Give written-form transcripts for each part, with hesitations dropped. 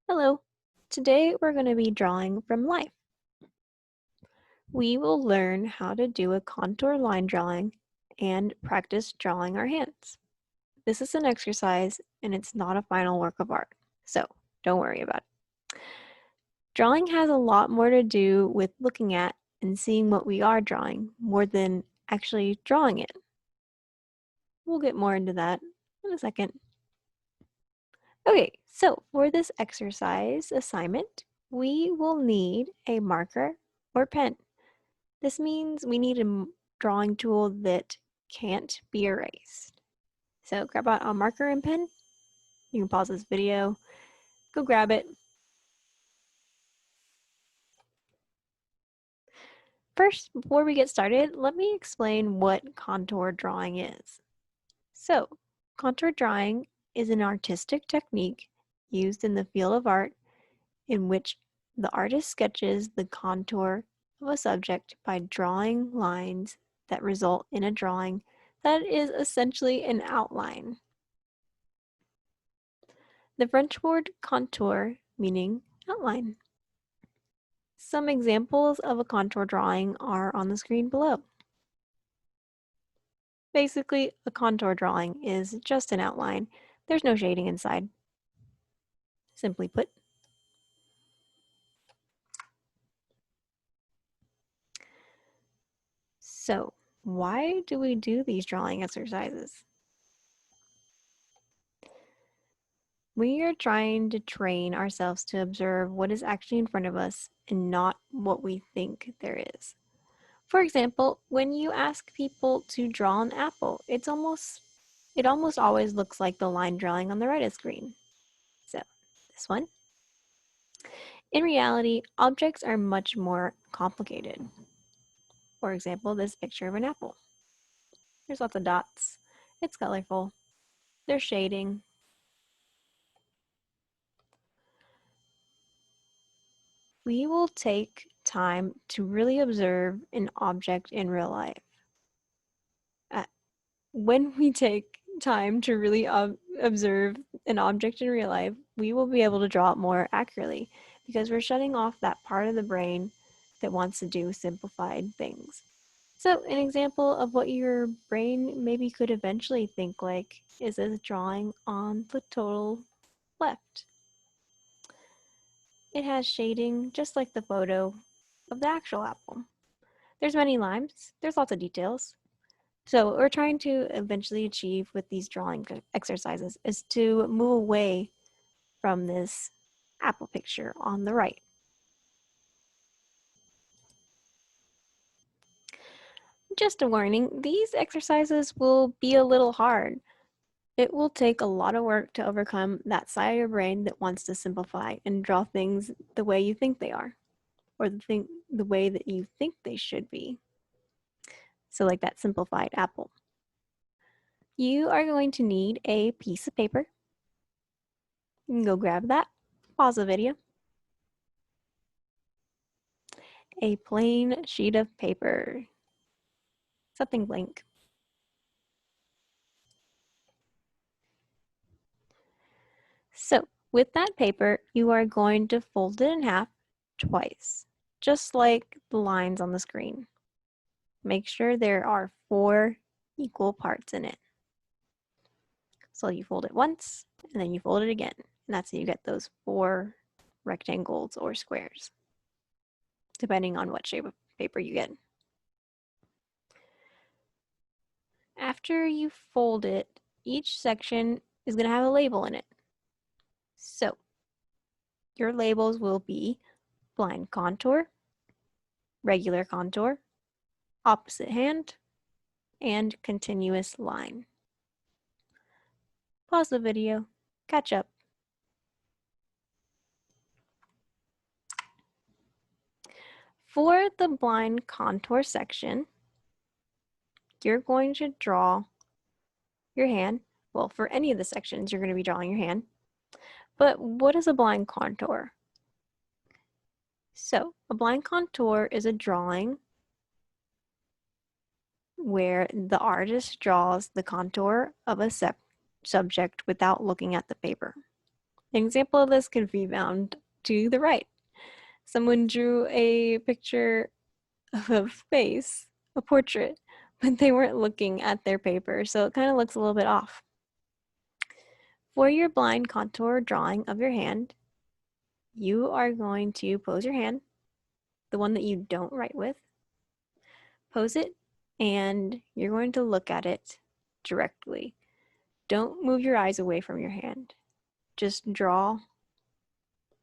Hello. Today we're going to be drawing from life. We will learn how to do a contour line drawing and practice drawing our hands. This is an exercise and it's not a final work of art, so don't worry about it. Drawing has a lot more to do with looking at and seeing what we are drawing more than actually drawing it. We'll get more into that in a second. Okay, so for this exercise assignment, we will need a marker or pen. This means we need a drawing tool that can't be erased. So grab out a marker and pen. You can pause this video, go grab it. First, before we get started, let me explain what contour drawing is. So, contour drawing is an artistic technique used in the field of art in which the artist sketches the contour of a subject by drawing lines that result in a drawing that is essentially an outline. The French word contour meaning outline. Some examples of a contour drawing are on the screen below. Basically, a contour drawing is just an outline. There's no shading inside. Simply put. So, why do we do these drawing exercises? We are trying to train ourselves to observe what is actually in front of us and not what we think there is. For example, when you ask people to draw an apple, it almost always looks like the line drawing on the right is green. So, this one. In reality, objects are much more complicated. For example, this picture of an apple. There's lots of dots. It's colorful. There's shading. We will take time to really observe an object in real life. When we take time to really observe an object in real life, we will be able to draw it more accurately because we're shutting off that part of the brain that wants to do simplified things. So an example of what your brain maybe could eventually think like is a drawing on the total left. It has shading just like the photo of the actual apple. There's many lines, there's lots of details. So what we're trying to eventually achieve with these drawing exercises is to move away from this apple picture on the right. Just a warning, these exercises will be a little hard. It will take a lot of work to overcome that side of your brain that wants to simplify and draw things the way you think they are, or the way that you think they should be. So like that simplified apple. You are going to need a piece of paper. You can go grab that, pause the video. A plain sheet of paper, something blank. So with that paper, you are going to fold it in half twice, just like the lines on the screen. Make sure there are 4 equal parts in it. So you fold it once, and then you fold it again, and that's how you get those 4 rectangles or squares, depending on what shape of paper you get. After you fold it, each section is going to have a label in it. So your labels will be blind contour, regular contour, opposite hand, and continuous line. Pause the video, catch up. For the blind contour section, you're going to draw your hand. Well, for any of the sections, you're going to be drawing your hand. But what is a blind contour? So, a blind contour is a drawing where the artist draws the contour of a subject without looking at the paper. An example of this could be found to the right. Someone drew a picture of a face, a portrait, but they weren't looking at their paper, so it kind of looks a little bit off. For your blind contour drawing of your hand, you are going to pose your hand, the one that you don't write with. Pose it, and you're going to look at it directly. Don't move your eyes away from your hand. Just draw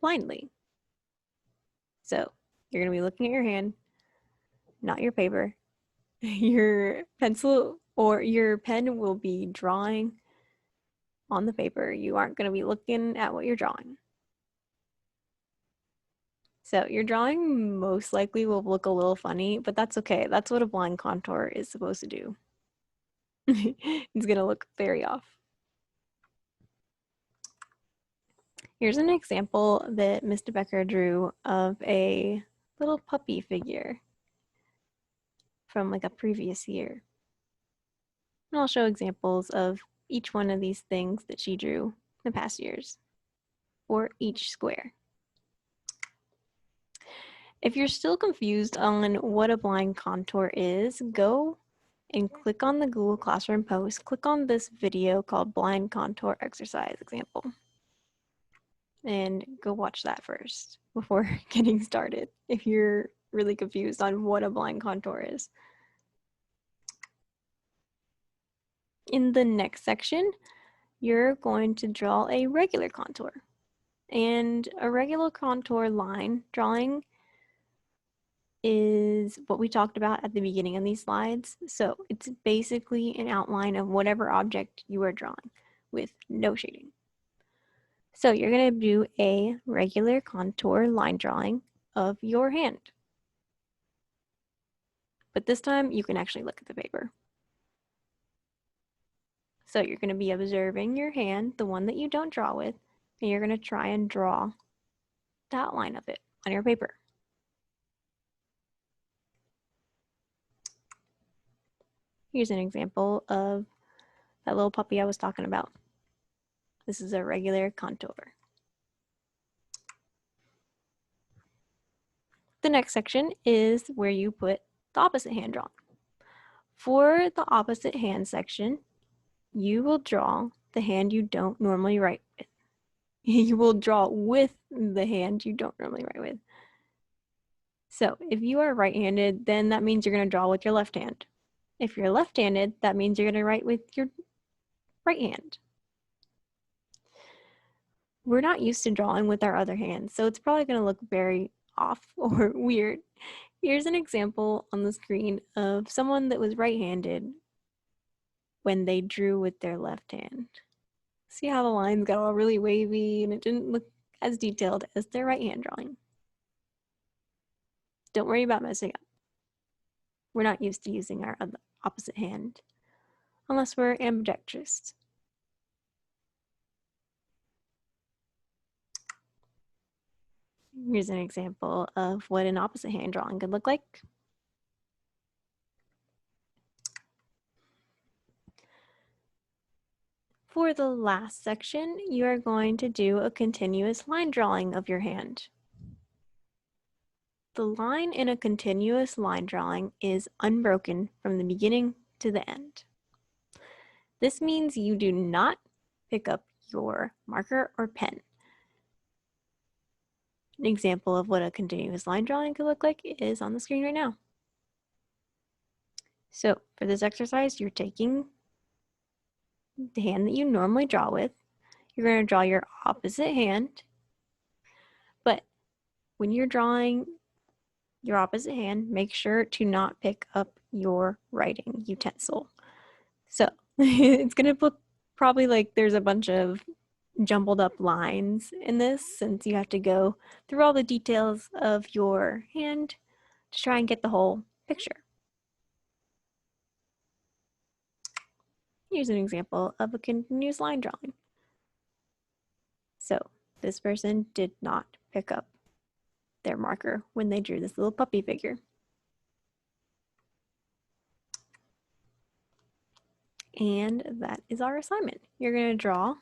blindly. So you're going to be looking at your hand, not your paper. Your pencil or your pen will be drawing on the paper. You aren't going to be looking at what you're drawing. So your drawing most likely will look a little funny, but that's okay. That's what a blind contour is supposed to do. It's going to look very off. Here's an example that Mr. Becker drew of a little puppy figure from like a previous year. And I'll show examples of each one of these things that she drew in the past years for each square. If you're still confused on what a blind contour is, go and click on the Google Classroom post. Click on this video called Blind Contour Exercise Example. And go watch that first before getting started if you're really confused on what a blind contour is. In the next section, you're going to draw a regular contour. And a regular contour line drawing is what we talked about at the beginning of these slides. So it's basically an outline of whatever object you are drawing with no shading. So you're going to do a regular contour line drawing of your hand. But this time you can actually look at the paper. So you're going to be observing your hand, the one that you don't draw with, and you're going to try and draw the outline of it on your paper. Here's an example of that little puppy I was talking about. This is a regular contour. The next section is where you put the opposite hand drawing. For the opposite hand section, you will draw the hand you don't normally write with. You will draw with the hand you don't normally write with. So if you are right-handed, then that means you're going to draw with your left hand. If you're left-handed, that means you're going to write with your right hand. We're not used to drawing with our other hand, so it's probably going to look very off or weird. Here's an example on the screen of someone that was right-handed when they drew with their left hand. See how the lines got all really wavy and it didn't look as detailed as their right hand drawing. Don't worry about messing up. We're not used to using our opposite hand unless we're ambidextrous. Here's an example of what an opposite hand drawing could look like. For the last section, you are going to do a continuous line drawing of your hand. The line in a continuous line drawing is unbroken from the beginning to the end. This means you do not pick up your marker or pen. An example of what a continuous line drawing could look like is on the screen right now. So for this exercise, you're taking the hand that you normally draw with. You're going to draw your opposite hand. But when you're drawing your opposite hand, make sure to not pick up your writing utensil. So it's going to look probably like there's a bunch of jumbled up lines in this, since you have to go through all the details of your hand to try and get the whole picture. Here's an example of a continuous line drawing. So this person did not pick up their marker when they drew this little puppy figure. And that is our assignment. You're going to draw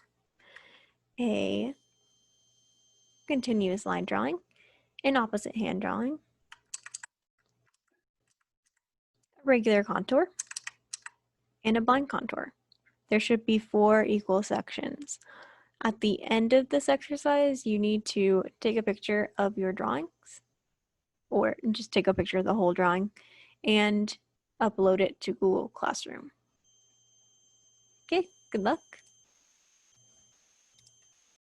a continuous line drawing, an opposite hand drawing, a regular contour, and a blind contour. There should be 4 equal sections. At the end of this exercise, you need to take a picture of your drawings, or just take a picture of the whole drawing and upload it to Google Classroom. Okay, good luck.